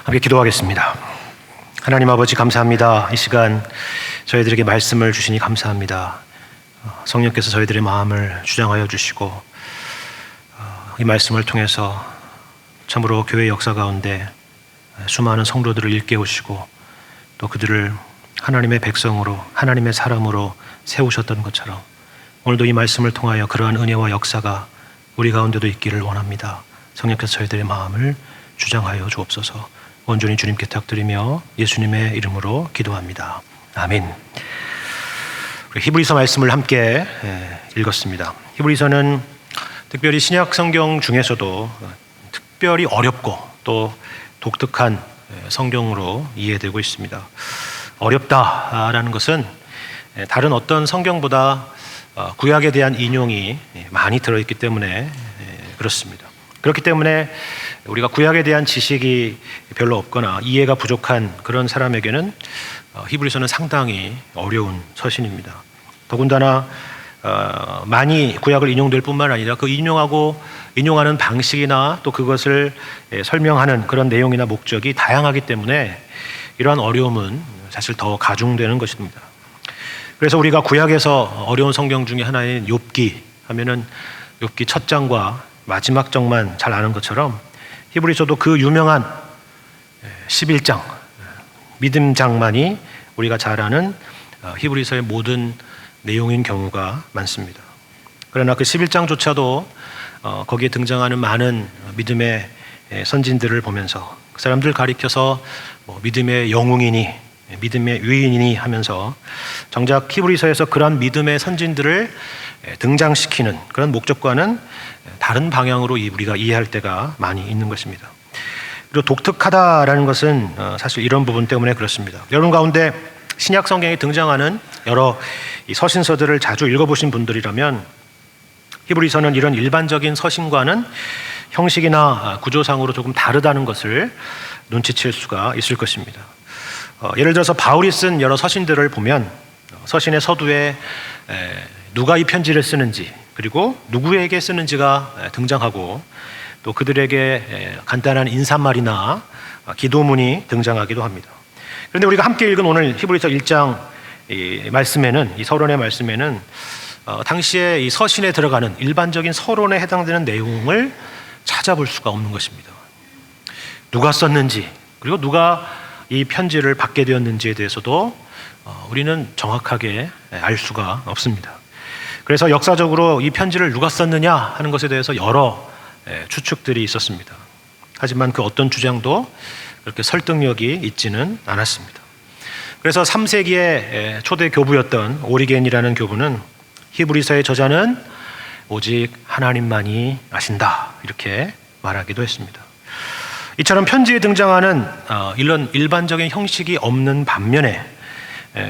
함께 기도하겠습니다. 하나님 아버지 감사합니다. 이 시간 저희들에게 말씀을 주시니 감사합니다. 성령께서 저희들의 마음을 주장하여 주시고 이 말씀을 통해서 참으로 교회 역사 가운데 수많은 성도들을 일깨우시고 또 그들을 하나님의 백성으로 하나님의 사람으로 세우셨던 것처럼 오늘도 이 말씀을 통하여 그러한 은혜와 역사가 우리 가운데도 있기를 원합니다. 성령께서 저희들의 마음을 주장하여 주옵소서. 온전히 주님께 부탁드리며 예수님의 이름으로 기도합니다. 아멘. 우리 히브리서 말씀을 함께 읽었습니다. 히브리서는 특별히 신약 성경 중에서도 특별히 어렵고 또 독특한 성경으로 이해되고 있습니다. 어렵다라는 것은 다른 어떤 성경보다 구약에 대한 인용이 많이 들어있기 때문에 그렇습니다. 그렇기 때문에 우리가 구약에 대한 지식이 별로 없거나 이해가 부족한 그런 사람에게는 히브리서는 상당히 어려운 서신입니다. 더군다나 많이 구약을 인용될 뿐만 아니라 그 인용하는 방식이나 또 그것을 설명하는 그런 내용이나 목적이 다양하기 때문에 이러한 어려움은 사실 더 가중되는 것입니다. 그래서 우리가 구약에서 어려운 성경 중에 하나인 욥기 하면은 욥기 첫 장과 마지막 장만 잘 아는 것처럼 히브리서도 그 유명한 11장 믿음 장만이 우리가 잘 아는 히브리서의 모든 내용인 경우가 많습니다. 그러나 그 11장조차도 거기에 등장하는 많은 믿음의 선진들을 보면서 그 사람들 가리켜서 믿음의 영웅이니 믿음의 위인이니 하면서 정작 히브리서에서 그런 믿음의 선진들을 등장시키는 그런 목적과는 다른 방향으로 우리가 이해할 때가 많이 있는 것입니다. 그리고 독특하다라는 것은 사실 이런 부분 때문에 그렇습니다. 여러분 가운데 신약 성경에 등장하는 여러 이 서신서들을 자주 읽어보신 분들이라면 히브리서는 이런 일반적인 서신과는 형식이나 구조상으로 조금 다르다는 것을 눈치챌 수가 있을 것입니다. 예를 들어서 바울이 쓴 여러 서신들을 보면 서신의 서두에 누가 이 편지를 쓰는지 그리고 누구에게 쓰는지가 등장하고 또 그들에게 간단한 인사말이나 기도문이 등장하기도 합니다. 그런데 우리가 함께 읽은 오늘 히브리서 1장 말씀에는 이 서론의 말씀에는 당시에 이 서신에 들어가는 일반적인 서론에 해당되는 내용을 찾아볼 수가 없는 것입니다. 누가 썼는지 그리고 누가 이 편지를 받게 되었는지에 대해서도 우리는 정확하게 알 수가 없습니다. 그래서 역사적으로 이 편지를 누가 썼느냐 하는 것에 대해서 여러 추측들이 있었습니다. 하지만 그 어떤 주장도 그렇게 설득력이 있지는 않았습니다. 그래서 3세기의 초대 교부였던 오리겐이라는 교부는 히브리서의 저자는 오직 하나님만이 아신다 이렇게 말하기도 했습니다. 이처럼 편지에 등장하는 이런 일반적인 형식이 없는 반면에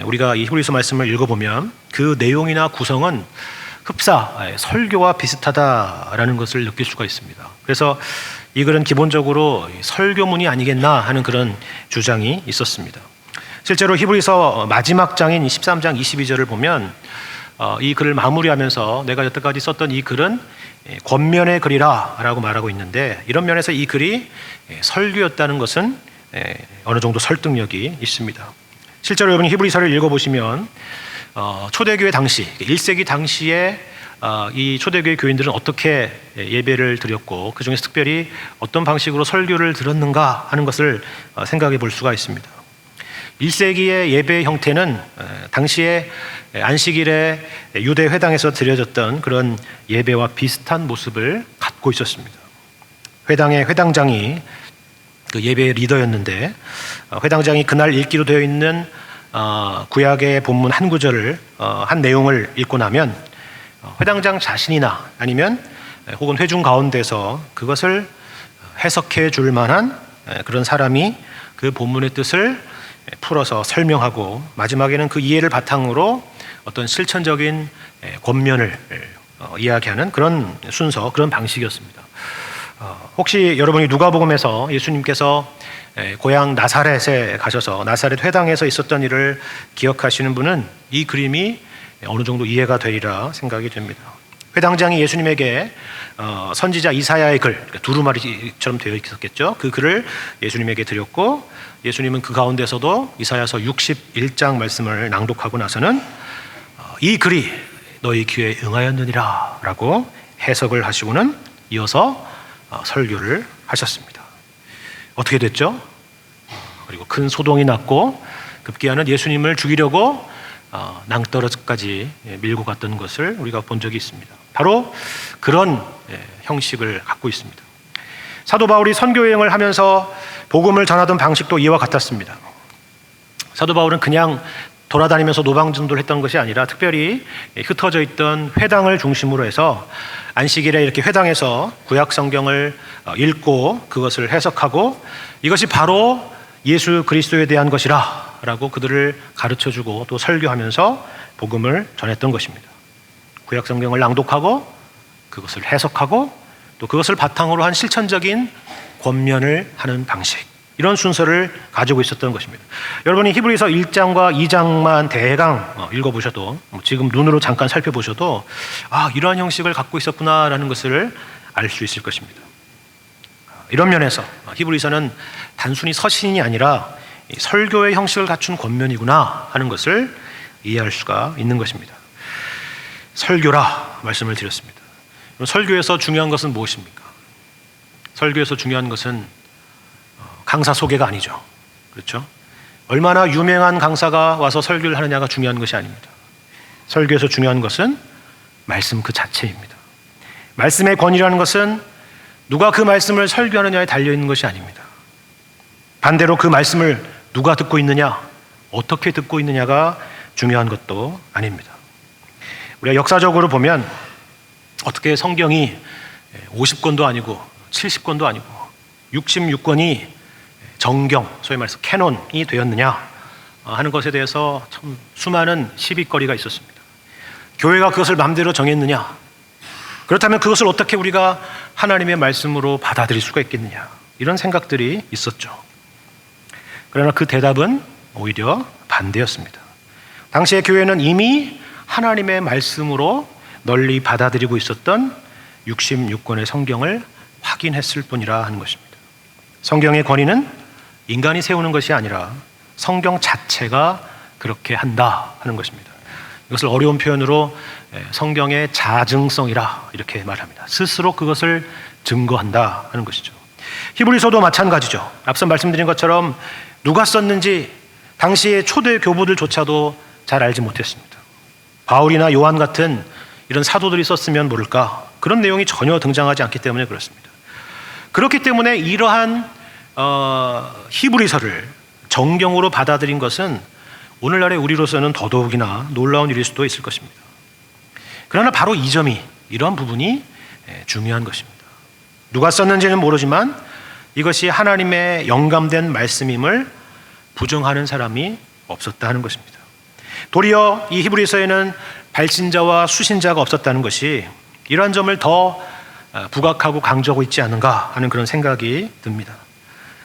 우리가 이 히브리서 말씀을 읽어보면 그 내용이나 구성은 흡사 설교와 비슷하다라는 것을 느낄 수가 있습니다. 그래서 이 글은 기본적으로 설교문이 아니겠나 하는 그런 주장이 있었습니다. 실제로 히브리서 마지막 장인 13장 22절을 보면 이 글을 마무리하면서 내가 여태까지 썼던 이 글은 권면의 글이라 라고 말하고 있는데 이런 면에서 이 글이 설교였다는 것은 어느 정도 설득력이 있습니다. 실제로 여러분이 히브리서를 읽어보시면 초대교회 당시 1세기 당시에 이 초대교회 교인들은 어떻게 예배를 드렸고 그 중에서 특별히 어떤 방식으로 설교를 들었는가 하는 것을 생각해 볼 수가 있습니다. 1세기의 예배 형태는 당시에 안식일에 유대 회당에서 드려졌던 그런 예배와 비슷한 모습을 갖고 있었습니다. 회당의 회당장이 그 예배의 리더였는데 회당장이 그날 읽기로 되어 있는 구약의 본문 한 구절을 한 내용을 읽고 나면 회당장 자신이나 아니면 혹은 회중 가운데서 그것을 해석해 줄 만한 그런 사람이 그 본문의 뜻을 풀어서 설명하고 마지막에는 그 이해를 바탕으로 어떤 실천적인 권면을 이야기하는 그런 순서, 그런 방식이었습니다. 혹시 여러분이 누가복음에서 예수님께서 고향 나사렛에 가셔서 나사렛 회당에서 있었던 일을 기억하시는 분은 이 그림이 어느 정도 이해가 되리라 생각이 됩니다. 회당장이 예수님에게 선지자 이사야의 글, 그러니까 두루마리처럼 되어 있었겠죠. 그 글을 예수님에게 드렸고, 예수님은 그 가운데서도 이사야서 61장 말씀을 낭독하고 나서는 이 글이 너희 귀에 응하였느니라 라고 해석을 하시고는 이어서 설교를 하셨습니다. 어떻게 됐죠? 그리고 큰 소동이 났고 급기야는 예수님을 죽이려고 낭떠러지까지 밀고 갔던 것을 우리가 본 적이 있습니다. 바로 그런 형식을 갖고 있습니다. 사도 바울이 선교 여행을 하면서 복음을 전하던 방식도 이와 같았습니다. 사도 바울은 그냥 돌아다니면서 노방전도를 했던 것이 아니라 특별히 흩어져 있던 회당을 중심으로 해서 안식일에 이렇게 회당에서 구약 성경을 읽고 그것을 해석하고 이것이 바로 예수 그리스도에 대한 것이라 라고 그들을 가르쳐주고 또 설교하면서 복음을 전했던 것입니다. 구약 성경을 낭독하고 그것을 해석하고 또 그것을 바탕으로 한 실천적인 권면을 하는 방식, 이런 순서를 가지고 있었던 것입니다. 여러분이 히브리서 1장과 2장만 대강 읽어보셔도, 지금 눈으로 잠깐 살펴보셔도 이러한 형식을 갖고 있었구나라는 것을 알 수 있을 것입니다. 이런 면에서 히브리서는 단순히 서신이 아니라 설교의 형식을 갖춘 권면이구나 하는 것을 이해할 수가 있는 것입니다. 설교라 말씀을 드렸습니다. 설교에서 중요한 것은 무엇입니까? 설교에서 중요한 것은 강사 소개가 아니죠. 그렇죠? 얼마나 유명한 강사가 와서 설교를 하느냐가 중요한 것이 아닙니다. 설교에서 중요한 것은 말씀 그 자체입니다. 말씀의 권위라는 것은 누가 그 말씀을 설교하느냐에 달려있는 것이 아닙니다. 반대로 그 말씀을 누가 듣고 있느냐, 어떻게 듣고 있느냐가 중요한 것도 아닙니다. 우리가 역사적으로 보면 어떻게 성경이 50권도 아니고 70권도 아니고 66권이 정경, 소위 말해서 캐논이 되었느냐 하는 것에 대해서 참 수많은 시비거리가 있었습니다. 교회가 그것을 마음대로 정했느냐, 그렇다면 그것을 어떻게 우리가 하나님의 말씀으로 받아들일 수가 있겠느냐, 이런 생각들이 있었죠. 그러나 그 대답은 오히려 반대였습니다. 당시의 교회는 이미 하나님의 말씀으로 널리 받아들이고 있었던 66권의 성경을 확인했을 뿐이라 하는 것입니다. 성경의 권위는 인간이 세우는 것이 아니라 성경 자체가 그렇게 한다 하는 것입니다. 이것을 어려운 표현으로 성경의 자증성이라 이렇게 말합니다. 스스로 그것을 증거한다 하는 것이죠. 히브리서도 마찬가지죠. 앞서 말씀드린 것처럼 누가 썼는지 당시의 초대 교부들조차도 잘 알지 못했습니다. 바울이나 요한 같은 이런 사도들이 썼으면 모를까, 그런 내용이 전혀 등장하지 않기 때문에 그렇습니다. 그렇기 때문에 이러한 히브리서를 정경으로 받아들인 것은 오늘날의 우리로서는 더더욱이나 놀라운 일일 수도 있을 것입니다. 그러나 바로 이 점이, 이런 부분이 중요한 것입니다. 누가 썼는지는 모르지만 이것이 하나님의 영감된 말씀임을 부정하는 사람이 없었다는 것입니다. 도리어 이 히브리서에는 발신자와 수신자가 없었다는 것이 이러한 점을 더 부각하고 강조하고 있지 않은가 하는 그런 생각이 듭니다.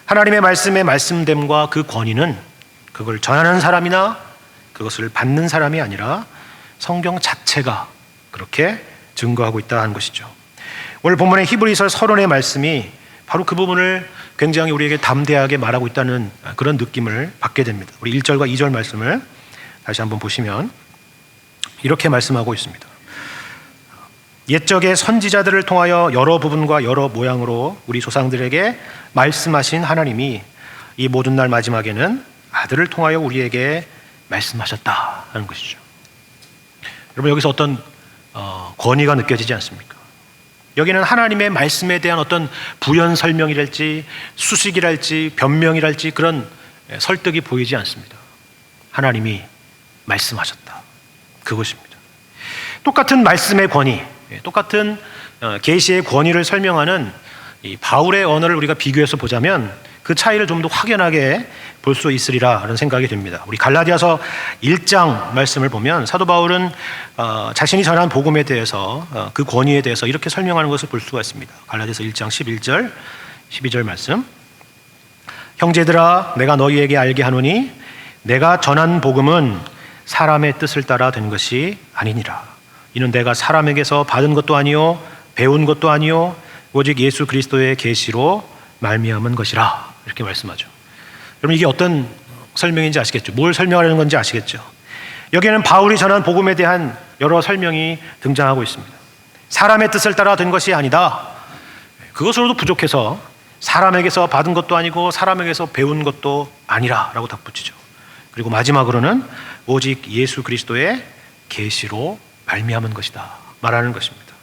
하나님의 말씀의 말씀됨과 그 권위는 그걸 전하는 사람이나 그것을 받는 사람이 아니라 성경 자체가 그렇게 증거하고 있다는 것이죠. 오늘 본문의 히브리서 서론의 말씀이 바로 그 부분을 굉장히 우리에게 담대하게 말하고 있다는 그런 느낌을 받게 됩니다. 우리 1절과 2절 말씀을 다시 한번 보시면 이렇게 말씀하고 있습니다. 옛적의 선지자들을 통하여 여러 부분과 여러 모양으로 우리 조상들에게 말씀하신 하나님이 이 모든 날 마지막에는 아들을 통하여 우리에게 말씀하셨다 하는 것이죠. 여러분, 여기서 어떤 권위가 느껴지지 않습니까? 여기는 하나님의 말씀에 대한 어떤 부연 설명이랄지 수식이랄지 변명이랄지 그런 설득이 보이지 않습니다. 하나님이 말씀하셨다, 그것입니다. 똑같은 말씀의 권위, 똑같은 계시의 권위를 설명하는 이 바울의 언어를 우리가 비교해서 보자면 그 차이를 좀 더 확연하게 볼 수 있으리라 하는 생각이 듭니다. 우리 갈라디아서 1장 말씀을 보면 사도 바울은 자신이 전한 복음에 대해서 그 권위에 대해서 이렇게 설명하는 것을 볼 수가 있습니다. 갈라디아서 1장 11절 12절 말씀. 형제들아, 내가 너희에게 알게 하노니 내가 전한 복음은 사람의 뜻을 따라 된 것이 아니니라. 이는 내가 사람에게서 받은 것도 아니요 배운 것도 아니요 오직 예수 그리스도의 계시로 말미암은 것이라. 이렇게 말씀하죠. 여러분, 이게 어떤 설명인지 아시겠죠? 뭘 설명하려는 건지 아시겠죠? 여기에는 바울이 전한 복음에 대한 여러 설명이 등장하고 있습니다. 사람의 뜻을 따라 된 것이 아니다. 그것으로도 부족해서 사람에게서 받은 것도 아니고 사람에게서 배운 것도 아니라 라고 덧붙이죠. 그리고 마지막으로는 오직 예수 그리스도의 계시로 말미암은 것이다 말하는 것입니다.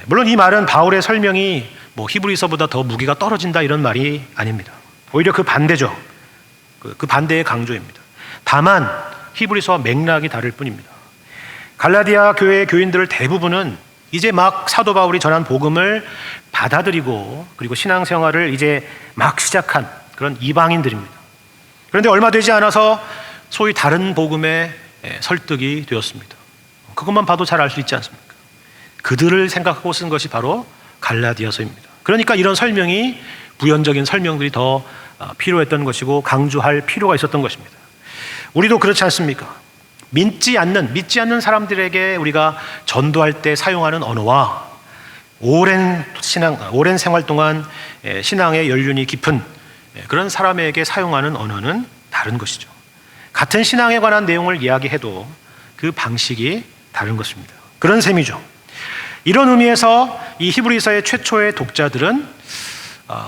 물론 이 말은 바울의 설명이 히브리서보다 더 무게가 떨어진다 이런 말이 아닙니다. 오히려 그 반대죠. 그 반대의 강조입니다. 다만 히브리서와 맥락이 다를 뿐입니다. 갈라디아 교회의 교인들 대부분은 이제 막 사도 바울이 전한 복음을 받아들이고 그리고 신앙생활을 이제 막 시작한 그런 이방인들입니다. 그런데 얼마 되지 않아서 소위 다른 복음에 설득이 되었습니다. 그것만 봐도 잘 알 수 있지 않습니까? 그들을 생각하고 쓴 것이 바로 갈라디아서입니다. 그러니까 이런 설명이 부연적인 설명들이 더 필요했던 것이고 강조할 필요가 있었던 것입니다. 우리도 그렇지 않습니까? 믿지 않는 사람들에게 우리가 전도할 때 사용하는 언어와 오랜 생활 동안 신앙의 연륜이 깊은 그런 사람에게 사용하는 언어는 다른 것이죠. 같은 신앙에 관한 내용을 이야기해도 그 방식이 다른 것입니다. 그런 셈이죠. 이런 의미에서 이 히브리서의 최초의 독자들은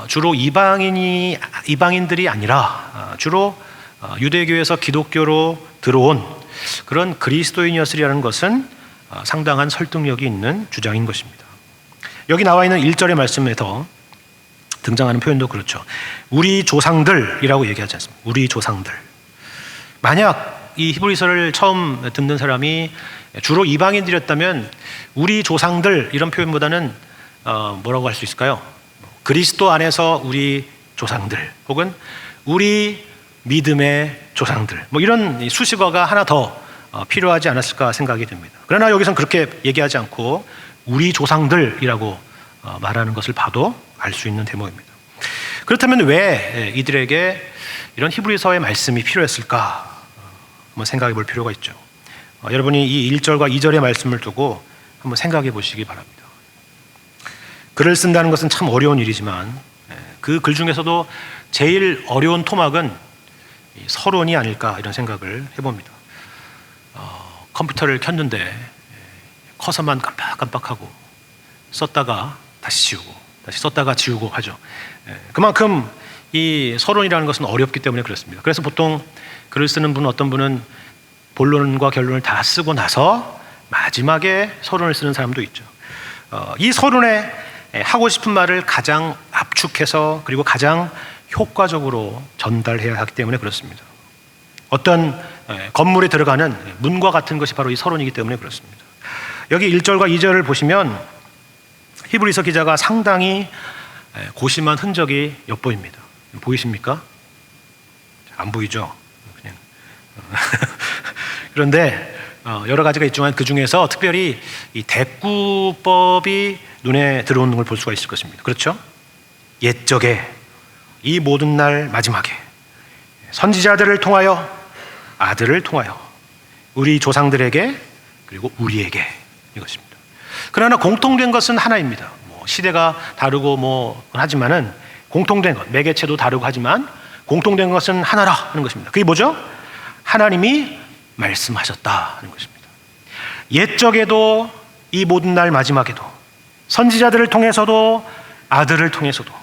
주로 이방인들이 아니라 주로 유대교에서 기독교로 들어온 그런 그리스도인이었으리라는 것은 상당한 설득력이 있는 주장인 것입니다. 여기 나와 있는 1절의 말씀에서 등장하는 표현도 그렇죠. 우리 조상들이라고 얘기하지 않습니까? 우리 조상들. 만약 이 히브리서를 처음 듣는 사람이 주로 이방인들이었다면 우리 조상들 이런 표현보다는 뭐라고 할 수 있을까요? 그리스도 안에서 우리 조상들 혹은 우리 믿음의 조상들 이런 수식어가 하나 더 필요하지 않았을까 생각이 듭니다. 그러나 여기서는 그렇게 얘기하지 않고 우리 조상들이라고 말하는 것을 봐도 알 수 있는 대목입니다. 그렇다면 왜 이들에게 이런 히브리서의 말씀이 필요했을까 한번 생각해 볼 필요가 있죠. 여러분이 이 1절과 2절의 말씀을 두고 한번 생각해 보시기 바랍니다. 글을 쓴다는 것은 참 어려운 일이지만 그 글 중에서도 제일 어려운 토막은 서론이 아닐까 이런 생각을 해봅니다. 컴퓨터를 켰는데 커서만 깜빡깜빡하고 썼다가 다시 지우고 다시 썼다가 지우고 하죠. 그만큼 이 서론이라는 것은 어렵기 때문에 그렇습니다. 그래서 보통 글을 쓰는 분은 어떤 분은 본론과 결론을 다 쓰고 나서 마지막에 서론을 쓰는 사람도 있죠. 이 서론에 하고 싶은 말을 가장 압축해서 그리고 가장 효과적으로 전달해야 하기 때문에 그렇습니다. 어떤 건물에 들어가는 문과 같은 것이 바로 이 서론이기 때문에 그렇습니다. 여기 1절과 2절을 보시면 히브리서 기자가 상당히 고심한 흔적이 엿보입니다. 보이십니까? 안 보이죠? 그냥. 그런데 여러 가지가 있지만 그 중에서 특별히 이 대꾸법이 눈에 들어오는 걸 볼 수가 있을 것입니다. 그렇죠? 옛적에 이 모든 날 마지막에 선지자들을 통하여 아들을 통하여 우리 조상들에게 그리고 우리에게 이것입니다. 그러나 공통된 것은 하나입니다. 시대가 다르고 하지만은 공통된 것, 매개체도 다르고 하지만 공통된 것은 하나라 하는 것입니다. 그게 뭐죠? 하나님이 말씀하셨다 하는 것입니다. 옛적에도 이 모든 날 마지막에도 선지자들을 통해서도 아들을 통해서도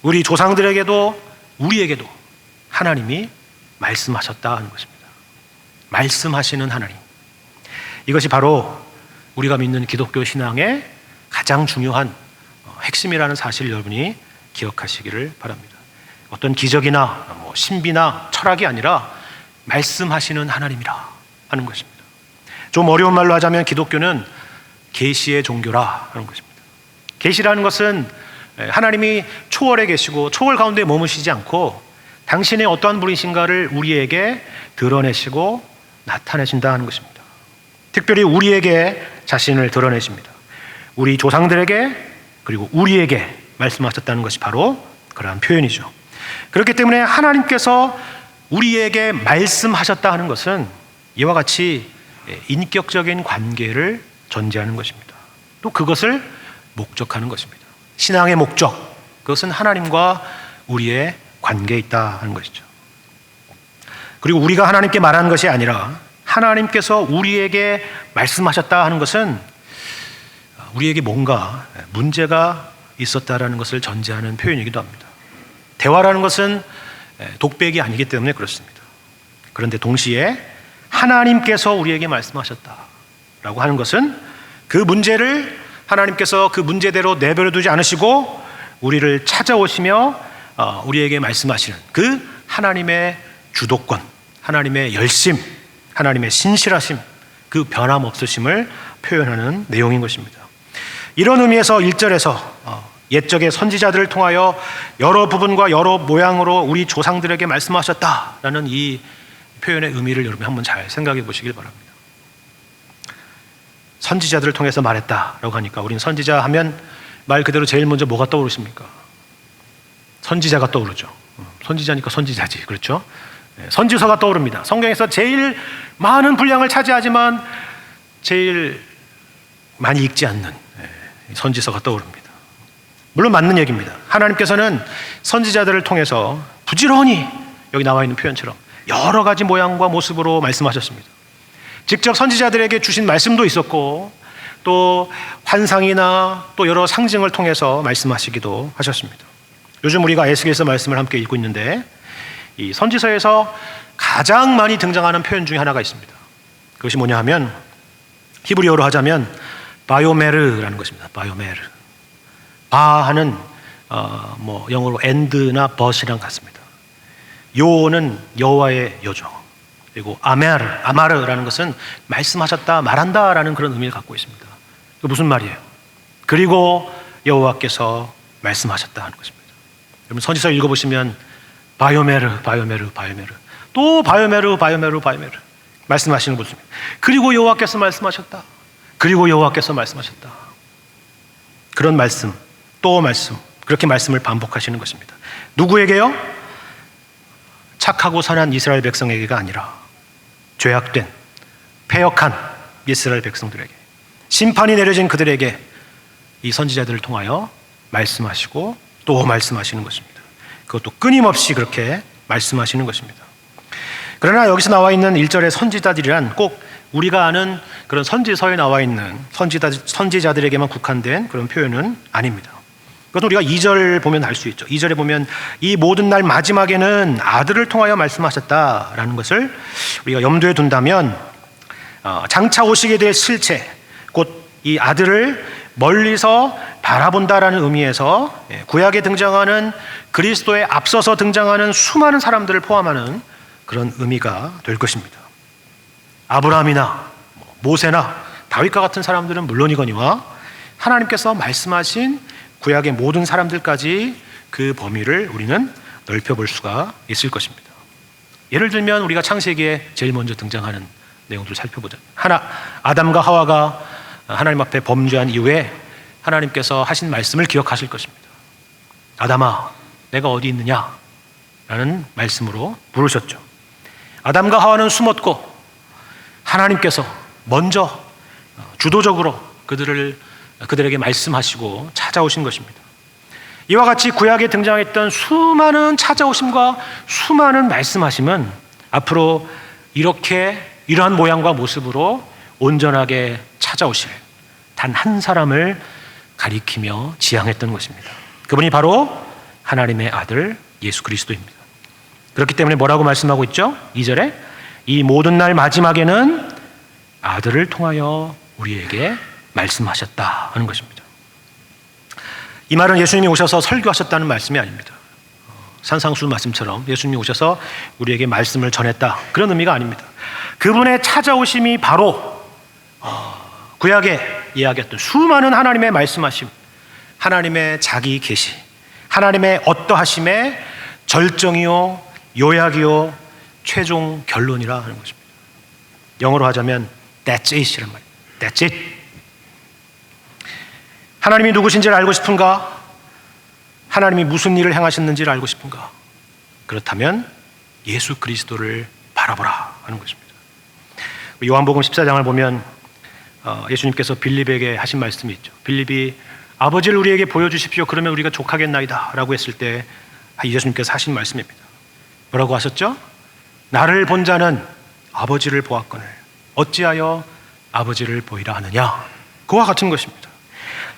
우리 조상들에게도 우리에게도 하나님이 말씀하셨다 하는 것입니다. 말씀하시는 하나님. 이것이 바로 우리가 믿는 기독교 신앙의 가장 중요한 핵심이라는 사실을 여러분이 기억하시기를 바랍니다. 어떤 기적이나 신비나 철학이 아니라 말씀하시는 하나님이라 하는 것입니다. 좀 어려운 말로 하자면 기독교는 계시의 종교라 하는 것입니다. 계시라는 것은 하나님이 초월에 계시고 초월 가운데 머무시지 않고 당신의 어떠한 분이신가를 우리에게 드러내시고 나타내신다 하는 것입니다. 특별히 우리에게 자신을 드러내십니다. 우리 조상들에게 그리고 우리에게 말씀하셨다는 것이 바로 그러한 표현이죠. 그렇기 때문에 하나님께서 우리에게 말씀하셨다 하는 것은 이와 같이 인격적인 관계를 전제하는 것입니다. 또 그것을 목적하는 것입니다. 신앙의 목적, 그것은 하나님과 우리의 관계에 있다 하는 것이죠. 그리고 우리가 하나님께 말하는 것이 아니라 하나님께서 우리에게 말씀하셨다 하는 것은 우리에게 뭔가 문제가 있었다라는 것을 전제하는 표현이기도 합니다. 대화라는 것은 독백이 아니기 때문에 그렇습니다. 그런데 동시에 하나님께서 우리에게 말씀하셨다라고 하는 것은 그 문제를 하나님께서 그 문제대로 내버려 두지 않으시고 우리를 찾아오시며 우리에게 말씀하시는 그 하나님의 주도권, 하나님의 열심, 하나님의 신실하심, 그 변함없으심을 표현하는 내용인 것입니다. 이런 의미에서 1절에서 옛적의 선지자들을 통하여 여러 부분과 여러 모양으로 우리 조상들에게 말씀하셨다라는 이 표현의 의미를 여러분 한번 잘 생각해 보시길 바랍니다. 선지자들을 통해서 말했다라고 하니까 우리는 선지자 하면 말 그대로 제일 먼저 뭐가 떠오르십니까? 선지자가 떠오르죠. 선지자니까 선지자지, 그렇죠? 선지서가 떠오릅니다. 성경에서 제일 많은 분량을 차지하지만 제일 많이 읽지 않는 선지서가 떠오릅니다. 물론 맞는 얘기입니다. 하나님께서는 선지자들을 통해서 부지런히 여기 나와 있는 표현처럼 여러 가지 모양과 모습으로 말씀하셨습니다. 직접 선지자들에게 주신 말씀도 있었고 또 환상이나 또 여러 상징을 통해서 말씀하시기도 하셨습니다. 요즘 우리가 에스겔서 말씀을 함께 읽고 있는데 이 선지서에서 가장 많이 등장하는 표현 중에 하나가 있습니다. 그것이 뭐냐 하면 히브리어로 하자면 바요메르라는 것입니다. 바요메르. 바하는 영어로 and나 but이랑 같습니다. 요는 여호와의 여죠. 그리고 아마르라는 것은 말씀하셨다, 말한다라는 그런 의미를 갖고 있습니다. 그 무슨 말이에요? 그리고 여호와께서 말씀하셨다 하는 것입니다. 여러분 선지서 읽어보시면 바요메르 또 바요메르 말씀하시는 것입니다. 그리고 여호와께서 말씀하셨다. 그리고 여호와께서 말씀하셨다. 그런 말씀, 또 말씀, 그렇게 말씀을 반복하시는 것입니다. 누구에게요? 착하고 선한 이스라엘 백성에게가 아니라 죄악된, 패역한 이스라엘 백성들에게, 심판이 내려진 그들에게 이 선지자들을 통하여 말씀하시고 또 말씀하시는 것입니다. 그것도 끊임없이 그렇게 말씀하시는 것입니다. 그러나 여기서 나와 있는 1절의 선지자들이란 꼭 우리가 아는 그런 선지서에 나와 있는 선지자들에게만 국한된 그런 표현은 아닙니다. 그것도 우리가 2절 보면 알 수 있죠. 2절에 보면 이 모든 날 마지막에는 아들을 통하여 말씀하셨다라는 것을 우리가 염두에 둔다면 장차 오시게 될 실체, 곧 이 아들을 멀리서 바라본다라는 의미에서 구약에 등장하는 그리스도에 앞서서 등장하는 수많은 사람들을 포함하는 그런 의미가 될 것입니다. 아브라함이나 모세나 다윗과 같은 사람들은 물론이거니와 하나님께서 말씀하신 구약의 모든 사람들까지 그 범위를 우리는 넓혀볼 수가 있을 것입니다. 예를 들면 우리가 창세기에 제일 먼저 등장하는 내용들을 살펴보자. 아담과 하와가 하나님 앞에 범죄한 이후에 하나님께서 하신 말씀을 기억하실 것입니다. 아담아, 내가 어디 있느냐? 라는 말씀으로 부르셨죠. 아담과 하와는 숨었고 하나님께서 먼저 주도적으로 그들에게 말씀하시고 찾아오신 것입니다. 이와 같이 구약에 등장했던 수많은 찾아오심과 수많은 말씀하심은 앞으로 이러한 모양과 모습으로 온전하게 찾아오실 단 한 사람을 가리키며 지향했던 것입니다. 그분이 바로 하나님의 아들 예수 그리스도입니다. 그렇기 때문에 뭐라고 말씀하고 있죠? 2절에 이 모든 날 마지막에는 아들을 통하여 우리에게 말씀하셨다 하는 것입니다. 이 말은 예수님이 오셔서 설교하셨다는 말씀이 아닙니다. 산상수 말씀처럼 예수님이 오셔서 우리에게 말씀을 전했다, 그런 의미가 아닙니다. 그분의 찾아오심이 바로 구약에 이야기했던 수많은 하나님의 말씀하심, 하나님의 자기 계시, 하나님의 어떠하심의 절정이요 요약이요 최종 결론이라 하는 것입니다. 영어로 하자면 That's it이란 말입니다. That's it. 하나님이 누구신지를 알고 싶은가? 하나님이 무슨 일을 행하셨는지를 알고 싶은가? 그렇다면 예수 그리스도를 바라보라 하는 것입니다. 요한복음 14장을 보면 예수님께서 빌립에게 하신 말씀이 있죠. 빌립이 아버지를 우리에게 보여주십시오. 그러면 우리가 족하겠나이다 라고 했을 때 예수님께서 하신 말씀입니다. 뭐라고 하셨죠? 나를 본 자는 아버지를 보았거늘 어찌하여 아버지를 보이라 하느냐. 그와 같은 것입니다.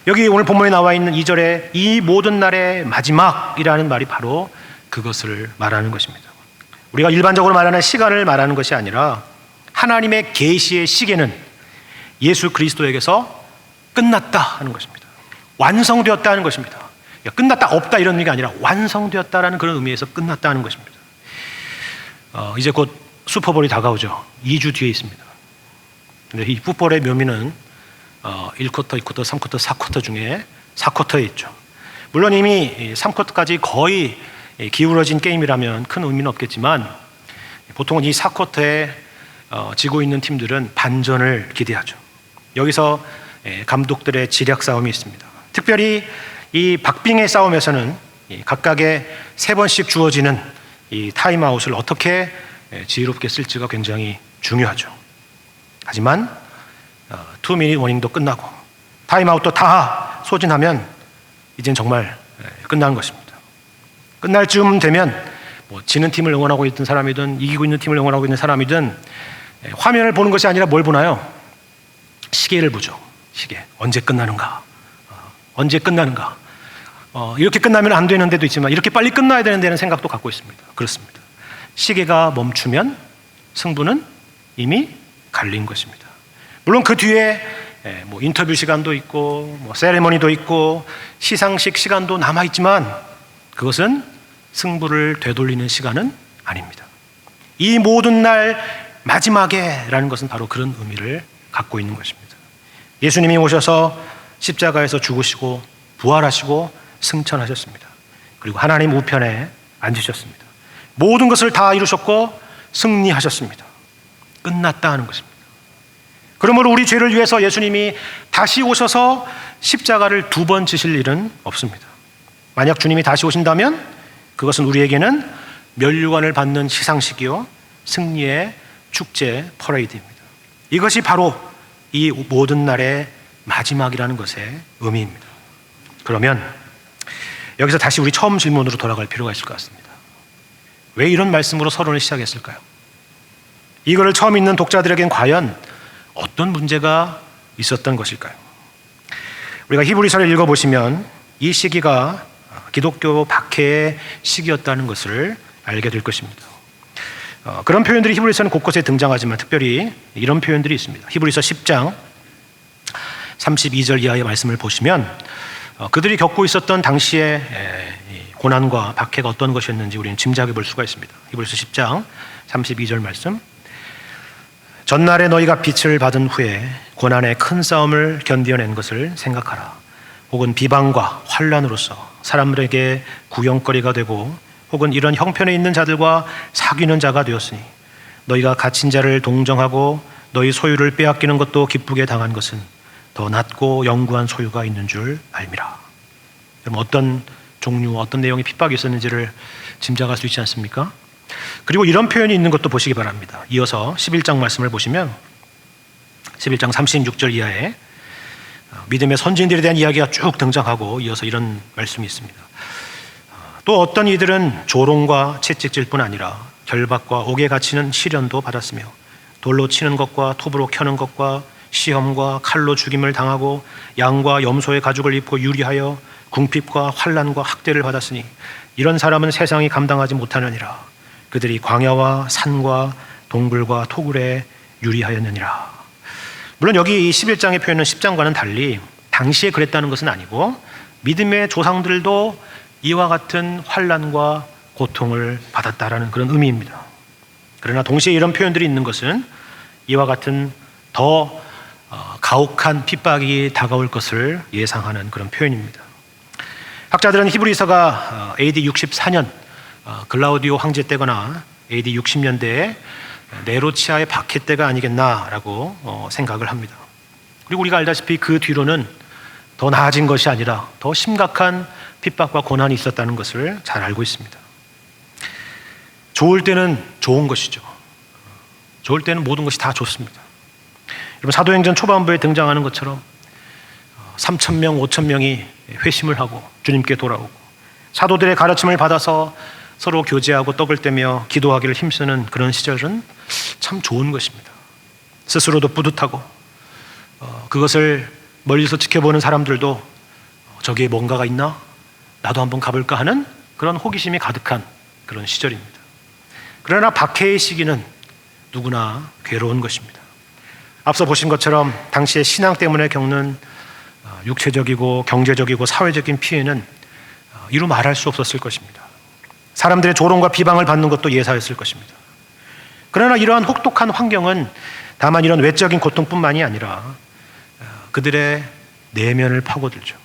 여기 오늘 본문에 나와 있는 2절에 이 모든 날의 마지막이라는 말이 바로 그것을 말하는 것입니다. 우리가 일반적으로 말하는 시간을 말하는 것이 아니라 하나님의 계시의 시계는 예수 그리스도에게서 끝났다 하는 것입니다. 완성되었다 하는 것입니다. 끝났다 없다 이런 의미가 아니라 완성되었다라는 그런 의미에서 끝났다 하는 것입니다. 이제 곧 슈퍼볼이 다가오죠. 2주 뒤에 있습니다. 근데 이 풋볼의 묘미는 1쿼터, 2쿼터, 3쿼터, 4쿼터 중에 4쿼터에 있죠. 물론 이미 3쿼터까지 거의 기울어진 게임이라면 큰 의미는 없겠지만 보통은 이 4쿼터에 지고 있는 팀들은 반전을 기대하죠. 여기서 감독들의 지략 싸움이 있습니다. 특별히 이 박빙의 싸움에서는 각각의 3번씩 주어지는 이 타임아웃을 어떻게 지혜롭게 쓸지가 굉장히 중요하죠. 하지만 2미닛 워닝도 끝나고 타임아웃도 다 소진하면 이젠 정말 끝난 것입니다. 끝날 즈음 되면 지는 팀을 응원하고 있는 사람이든 이기고 있는 팀을 응원하고 있는 사람이든 화면을 보는 것이 아니라 뭘 보나요? 시계를 보죠. 시계. 언제 끝나는가? 언제 끝나는가? 이렇게 끝나면 안 되는 데도 있지만 이렇게 빨리 끝나야 되는 데는 생각도 갖고 있습니다. 그렇습니다. 시계가 멈추면 승부는 이미 갈린 것입니다. 물론 그 뒤에 인터뷰 시간도 있고 세레머니도 있고 시상식 시간도 남아있지만 그것은 승부를 되돌리는 시간은 아닙니다. 이 모든 날 마지막에 라는 것은 바로 그런 의미를 갖고 있는 것입니다. 예수님이 오셔서 십자가에서 죽으시고 부활하시고 승천하셨습니다. 그리고 하나님 우편에 앉으셨습니다. 모든 것을 다 이루셨고 승리하셨습니다. 끝났다 하는 것입니다. 그러므로 우리 죄를 위해서 예수님이 다시 오셔서 십자가를 2번 지실 일은 없습니다. 만약 주님이 다시 오신다면 그것은 우리에게는 면류관을 받는 시상식이요 승리의 축제 퍼레이드입니다. 이것이 바로 이 모든 날의 마지막이라는 것의 의미입니다. 그러면 여기서 다시 우리 처음 질문으로 돌아갈 필요가 있을 것 같습니다. 왜 이런 말씀으로 서론을 시작했을까요? 이거를 처음 읽는 독자들에겐 과연 어떤 문제가 있었던 것일까요? 우리가 히브리서를 읽어보시면 이 시기가 기독교 박해의 시기였다는 것을 알게 될 것입니다. 그런 표현들이 히브리서는 곳곳에 등장하지만 특별히 이런 표현들이 있습니다. 히브리서 10장 32절 이하의 말씀을 보시면 그들이 겪고 있었던 당시의 고난과 박해가 어떤 것이었는지 우리는 짐작해 볼 수가 있습니다. 히브리서 10장 32절 말씀. 전날에 너희가 빛을 받은 후에 고난의 큰 싸움을 견디어낸 것을 생각하라. 혹은 비방과 환난으로서 사람들에게 구경거리가 되고 혹은 이런 형편에 있는 자들과 사귀는 자가 되었으니 너희가 갇힌 자를 동정하고 너희 소유를 빼앗기는 것도 기쁘게 당한 것은 더 낮고 영구한 소유가 있는 줄 알미라. 그럼 어떤 종류, 어떤 내용의 핍박이 있었는지를 짐작할 수 있지 않습니까? 그리고 이런 표현이 있는 것도 보시기 바랍니다. 이어서 11장 말씀을 보시면 11장 36절 이하에 믿음의 선진들에 대한 이야기가 쭉 등장하고 이어서 이런 말씀이 있습니다. 또 어떤 이들은 조롱과 채찍질 뿐 아니라 결박과 옥에 갇히는 시련도 받았으며 돌로 치는 것과 톱으로 켜는 것과 시험과 칼로 죽임을 당하고 양과 염소의 가죽을 입고 유리하여 궁핍과 환난과 학대를 받았으니 이런 사람은 세상이 감당하지 못하느니라. 그들이 광야와 산과 동굴과 토굴에 유리하였느니라. 물론 여기 이 11장의 표현은 10장과는 달리 당시에 그랬다는 것은 아니고 믿음의 조상들도 이와 같은 환난과 고통을 받았다라는 그런 의미입니다. 그러나 동시에 이런 표현들이 있는 것은 이와 같은 더 가혹한 핍박이 다가올 것을 예상하는 그런 표현입니다. 학자들은 히브리서가 AD 64년 글라우디오 황제 때거나 AD 60년대에 네로치아의 박해 때가 아니겠나라고 생각을 합니다. 그리고 우리가 알다시피 그 뒤로는 더 나아진 것이 아니라 더 심각한 핍박과 고난이 있었다는 것을 잘 알고 있습니다. 좋을 때는 좋은 것이죠. 좋을 때는 모든 것이 다 좋습니다. 여러분, 사도행전 초반부에 등장하는 것처럼 3,000명, 5,000명이 회심을 하고 주님께 돌아오고 사도들의 가르침을 받아서 서로 교제하고 떡을 떼며 기도하기를 힘쓰는 그런 시절은 참 좋은 것입니다. 스스로도 뿌듯하고 그것을 멀리서 지켜보는 사람들도 저기에 뭔가가 있나? 나도 한번 가볼까 하는 그런 호기심이 가득한 그런 시절입니다. 그러나 박해의 시기는 누구나 괴로운 것입니다. 앞서 보신 것처럼 당시의 신앙 때문에 겪는 육체적이고 경제적이고 사회적인 피해는 이루 말할 수 없었을 것입니다. 사람들의 조롱과 비방을 받는 것도 예사였을 것입니다. 그러나 이러한 혹독한 환경은 다만 이런 외적인 고통뿐만이 아니라 그들의 내면을 파고들죠.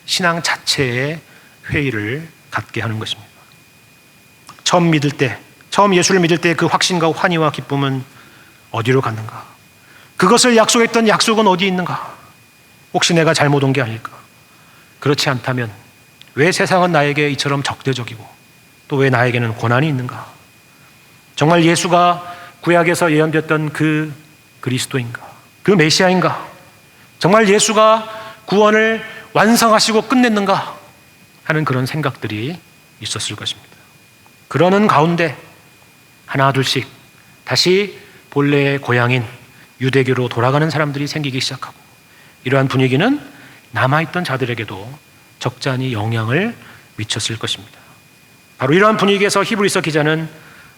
신앙 자체의 회의를 갖게 하는 것입니다. 처음 예수를 믿을 때 그 확신과 환희와 기쁨은 어디로 갔는가? 그것을 약속했던 약속은 어디 있는가? 혹시 내가 잘못 온 게 아닐까? 그렇지 않다면 왜 세상은 나에게 이처럼 적대적이고 또 왜 나에게는 고난이 있는가? 정말 예수가 구약에서 예언됐던 그 그리스도인가? 그 메시아인가? 정말 예수가 구원을 완성하시고 끝냈는가? 하는 그런 생각들이 있었을 것입니다. 그러는 가운데 하나 둘씩 다시 본래의 고향인 유대교로 돌아가는 사람들이 생기기 시작하고 이러한 분위기는 남아있던 자들에게도 적잖이 영향을 미쳤을 것입니다. 바로 이러한 분위기에서 히브리서 기자는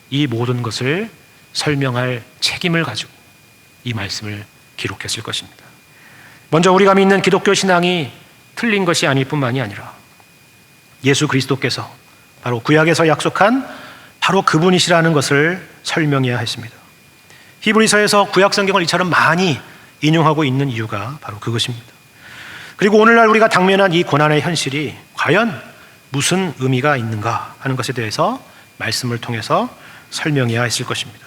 이 모든 것을 설명할 책임을 가지고 이 말씀을 기록했을 것입니다. 먼저 우리가 믿는 기독교 신앙이 틀린 것이 아닐 뿐만이 아니라 예수 그리스도께서 바로 구약에서 약속한 바로 그분이시라는 것을 설명해야 했습니다. 히브리서에서 구약 성경을 이처럼 많이 인용하고 있는 이유가 바로 그것입니다. 그리고 오늘날 우리가 당면한 이 고난의 현실이 과연 무슨 의미가 있는가 하는 것에 대해서 말씀을 통해서 설명해야 했을 것입니다.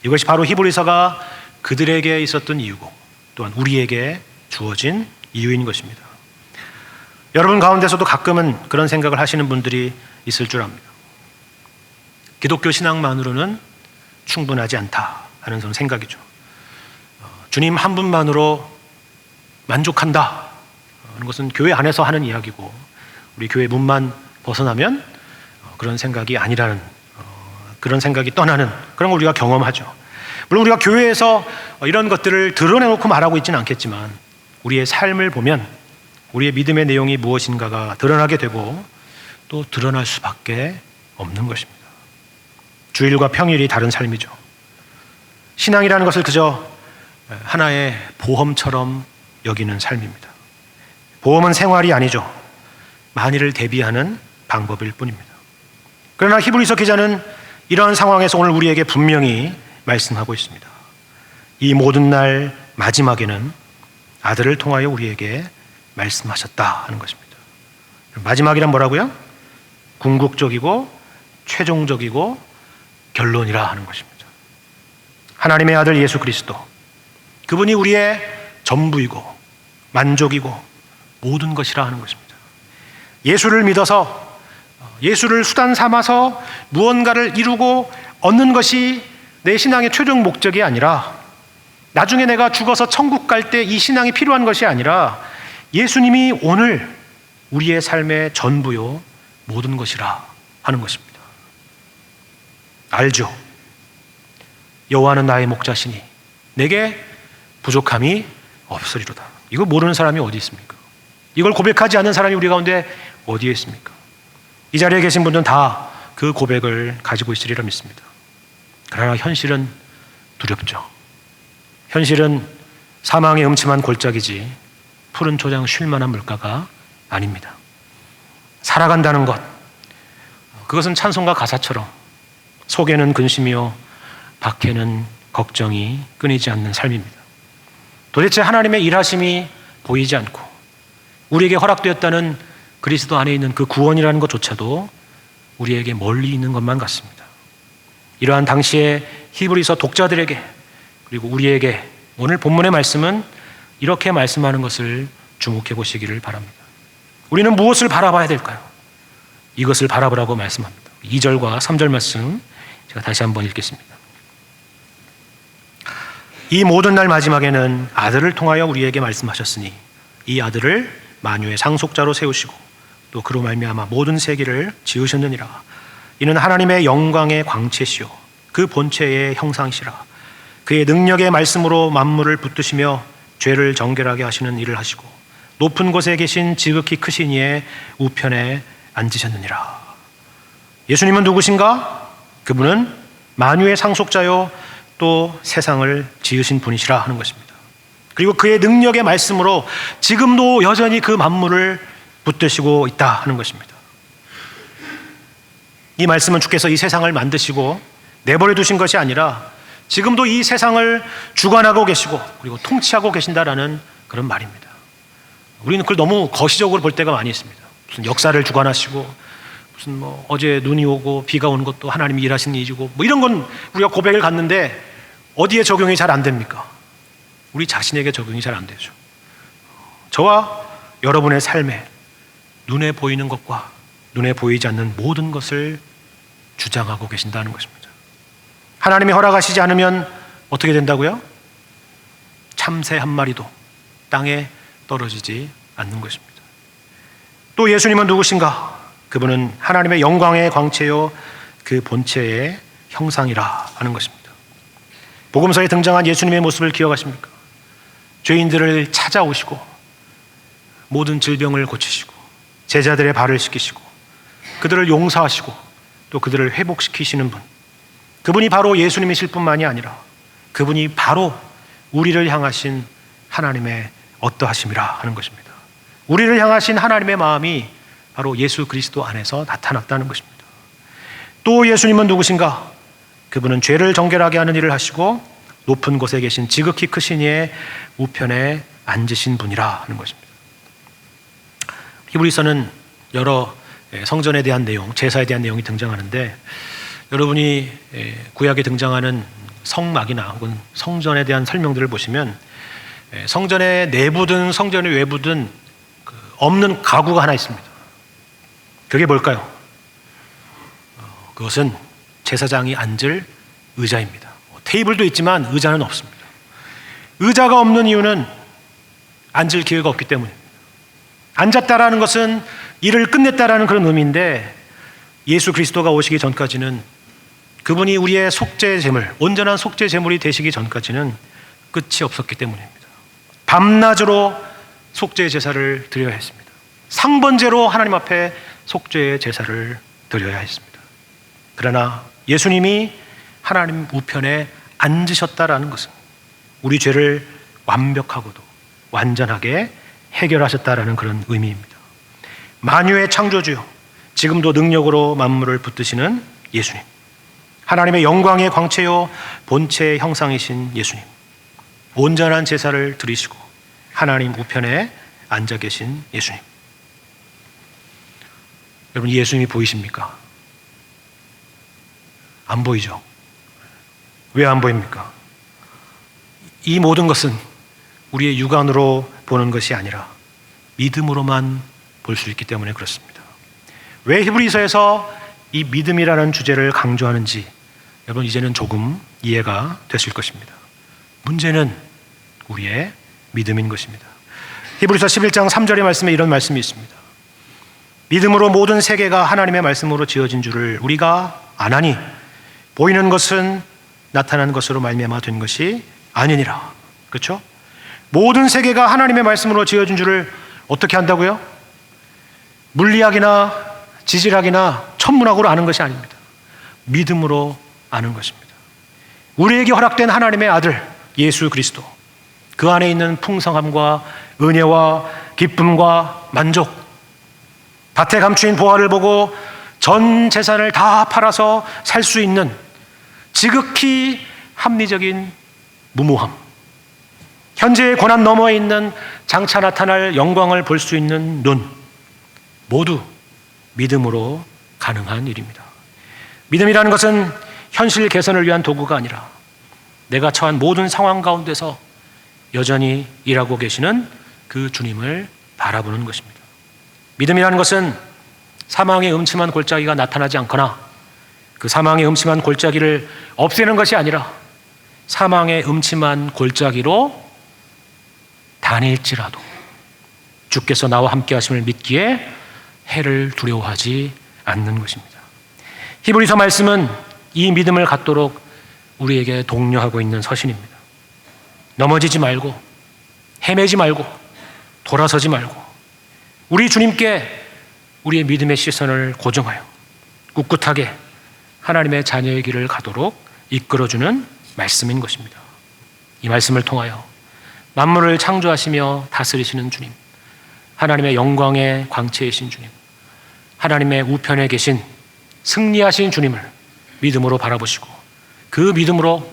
이것이 바로 히브리서가 그들에게 있었던 이유고 또한 우리에게 주어진 이유인 것입니다. 여러분 가운데서도 가끔은 그런 생각을 하시는 분들이 있을 줄 압니다. 기독교 신앙만으로는 충분하지 않다 하는 그런 생각이죠. 주님 한 분만으로 만족한다 하는 것은 교회 안에서 하는 이야기고 우리 교회 문만 벗어나면 그런 생각이 아니라는 그런 생각이 떠나는 그런 걸 우리가 경험하죠. 물론 우리가 교회에서 이런 것들을 드러내놓고 말하고 있지는 않겠지만 우리의 삶을 보면 우리의 믿음의 내용이 무엇인가가 드러나게 되고 또 드러날 수밖에 없는 것입니다. 주일과 평일이 다른 삶이죠. 신앙이라는 것을 그저 하나의 보험처럼 여기는 삶입니다. 보험은 생활이 아니죠. 만일을 대비하는 방법일 뿐입니다. 그러나 히브리서 기자는 이러한 상황에서 오늘 우리에게 분명히 말씀하고 있습니다. 이 모든 날 마지막에는 아들을 통하여 우리에게 말씀하셨다 하는 것입니다. 마지막이란 뭐라고요? 궁극적이고 최종적이고 결론이라 하는 것입니다. 하나님의 아들 예수 그리스도, 그분이 우리의 전부이고 만족이고 모든 것이라 하는 것입니다. 예수를 믿어서 예수를 수단 삼아서 무언가를 이루고 얻는 것이 내 신앙의 최종 목적이 아니라 나중에 내가 죽어서 천국 갈 때 이 신앙이 필요한 것이 아니라 예수님이 오늘 우리의 삶의 전부요 모든 것이라 하는 것입니다. 알죠? 여호와는 나의 목자시니 내게 부족함이 없으리로다. 이거 모르는 사람이 어디 있습니까? 이걸 고백하지 않는 사람이 우리 가운데 어디에 있습니까? 이 자리에 계신 분들은 다 그 고백을 가지고 있으리라 믿습니다. 그러나 현실은 두렵죠. 현실은 사망의 음침한 골짜기지 푸른 초장 쉴 만한 물가가 아닙니다. 살아간다는 것, 그것은 찬송가 가사처럼 속에는 근심이요 밖에는 걱정이 끊이지 않는 삶입니다. 도대체 하나님의 일하심이 보이지 않고 우리에게 허락되었다는 그리스도 안에 있는 그 구원이라는 것조차도 우리에게 멀리 있는 것만 같습니다. 이러한 당시의 히브리서 독자들에게 그리고 우리에게 오늘 본문의 말씀은 이렇게 말씀하는 것을 주목해 보시기를 바랍니다. 우리는 무엇을 바라봐야 될까요? 이것을 바라보라고 말씀합니다. 2절과 3절 말씀 제가 다시 한번 읽겠습니다. 이 모든 날 마지막에는 아들을 통하여 우리에게 말씀하셨으니 이 아들을 만유의 상속자로 세우시고 또 그로 말미암아 모든 세계를 지으셨느니라. 이는 하나님의 영광의 광채시요 그 본체의 형상이시라. 그의 능력의 말씀으로 만물을 붙드시며 죄를 정결하게 하시는 일을 하시고 높은 곳에 계신 지극히 크신 이의 우편에 앉으셨느니라. 예수님은 누구신가? 그분은 만유의 상속자요 또 세상을 지으신 분이시라 하는 것입니다. 그리고 그의 능력의 말씀으로 지금도 여전히 그 만물을 붙드시고 있다 하는 것입니다. 이 말씀은 주께서 이 세상을 만드시고 내버려 두신 것이 아니라 지금도 이 세상을 주관하고 계시고 그리고 통치하고 계신다라는 그런 말입니다. 우리는 그걸 너무 거시적으로 볼 때가 많이 있습니다. 무슨 역사를 주관하시고 무슨 어제 눈이 오고 비가 오는 것도 하나님이 일하시는 일이고 이런 건 우리가 고백을 갖는데 어디에 적용이 잘 안 됩니까? 우리 자신에게 적용이 잘 안 되죠. 저와 여러분의 삶에 눈에 보이는 것과 눈에 보이지 않는 모든 것을 주장하고 계신다는 것입니다. 하나님이 허락하시지 않으면 어떻게 된다고요? 참새 한 마리도 땅에 떨어지지 않는 것입니다. 또 예수님은 누구신가? 그분은 하나님의 영광의 광채요 그 본체의 형상이라 하는 것입니다. 복음서에 등장한 예수님의 모습을 기억하십니까? 죄인들을 찾아오시고 모든 질병을 고치시고 제자들의 발을 씻기시고 그들을 용서하시고 또 그들을 회복시키시는 분, 그분이 바로 예수님이실 뿐만이 아니라 그분이 바로 우리를 향하신 하나님의 어떠하심이라 하는 것입니다. 우리를 향하신 하나님의 마음이 바로 예수 그리스도 안에서 나타났다는 것입니다. 또 예수님은 누구신가? 그분은 죄를 정결하게 하는 일을 하시고 높은 곳에 계신 지극히 크신 이의 우편에 앉으신 분이라 하는 것입니다. 히브리서는 여러 성전에 대한 내용, 제사에 대한 내용이 등장하는데 여러분이 구약에 등장하는 성막이나 혹은 성전에 대한 설명들을 보시면 성전의 내부든 성전의 외부든 없는 가구가 하나 있습니다. 그게 뭘까요? 그것은 제사장이 앉을 의자입니다. 테이블도 있지만 의자는 없습니다. 의자가 없는 이유는 앉을 기회가 없기 때문입니다. 앉았다라는 것은 일을 끝냈다라는 그런 의미인데 예수 그리스도가 오시기 전까지는 그분이 우리의 속죄 제물, 온전한 속죄 제물이 되시기 전까지는 끝이 없었기 때문입니다. 밤낮으로 속죄의 제사를 드려야 했습니다. 상번제로 하나님 앞에 속죄의 제사를 드려야 했습니다. 그러나 예수님이 하나님 우편에 앉으셨다라는 것은 우리 죄를 완벽하고도 완전하게 해결하셨다라는 그런 의미입니다. 만유의 창조주요, 지금도 능력으로 만물을 붙드시는 예수님, 하나님의 영광의 광채요 본체의 형상이신 예수님, 온전한 제사를 드리시고 하나님 우편에 앉아 계신 예수님. 여러분, 예수님이 보이십니까? 안 보이죠? 왜 안 보입니까? 이 모든 것은 우리의 육안으로 보는 것이 아니라 믿음으로만 볼 수 있기 때문에 그렇습니다. 왜 히브리서에서 이 믿음이라는 주제를 강조하는지 여러분 이제는 조금 이해가 되실 것입니다. 문제는 우리의 믿음인 것입니다. 히브리서 11장 3절의 말씀에 이런 말씀이 있습니다. 믿음으로 모든 세계가 하나님의 말씀으로 지어진 줄을 우리가 아나니 보이는 것은 나타난 것으로 말미암아 된 것이 아니니라. 그렇죠? 모든 세계가 하나님의 말씀으로 지어진 줄을 어떻게 안다고요? 물리학이나 지질학이나 천문학으로 아는 것이 아닙니다. 믿음으로 아는 것입니다. 우리에게 허락된 하나님의 아들 예수 그리스도, 그 안에 있는 풍성함과 은혜와 기쁨과 만족, 밭에 감추인 보화를 보고 전 재산을 다 팔아서 살 수 있는 지극히 합리적인 무모함, 현재의 고난 너머에 있는 장차 나타날 영광을 볼 수 있는 눈, 모두 믿음으로 가능한 일입니다. 믿음이라는 것은 현실 개선을 위한 도구가 아니라 내가 처한 모든 상황 가운데서 여전히 일하고 계시는 그 주님을 바라보는 것입니다. 믿음이라는 것은 사망의 음침한 골짜기가 나타나지 않거나 그 사망의 음침한 골짜기를 없애는 것이 아니라 사망의 음침한 골짜기로 다닐지라도 주께서 나와 함께 하심을 믿기에 해를 두려워하지 않는 것입니다. 히브리서 말씀은 이 믿음을 갖도록 우리에게 독려하고 있는 서신입니다. 넘어지지 말고, 헤매지 말고, 돌아서지 말고, 우리 주님께 우리의 믿음의 시선을 고정하여 꿋꿋하게 하나님의 자녀의 길을 가도록 이끌어주는 말씀인 것입니다. 이 말씀을 통하여 만물을 창조하시며 다스리시는 주님, 하나님의 영광의 광채이신 주님, 하나님의 우편에 계신 승리하신 주님을 믿음으로 바라보시고 그 믿음으로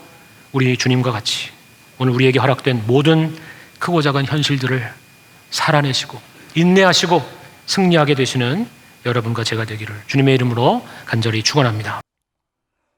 우리 주님과 같이 오늘 우리에게 허락된 모든 크고 작은 현실들을 살아내시고 인내하시고 승리하게 되시는 여러분과 제가 되기를 주님의 이름으로 간절히 축원합니다.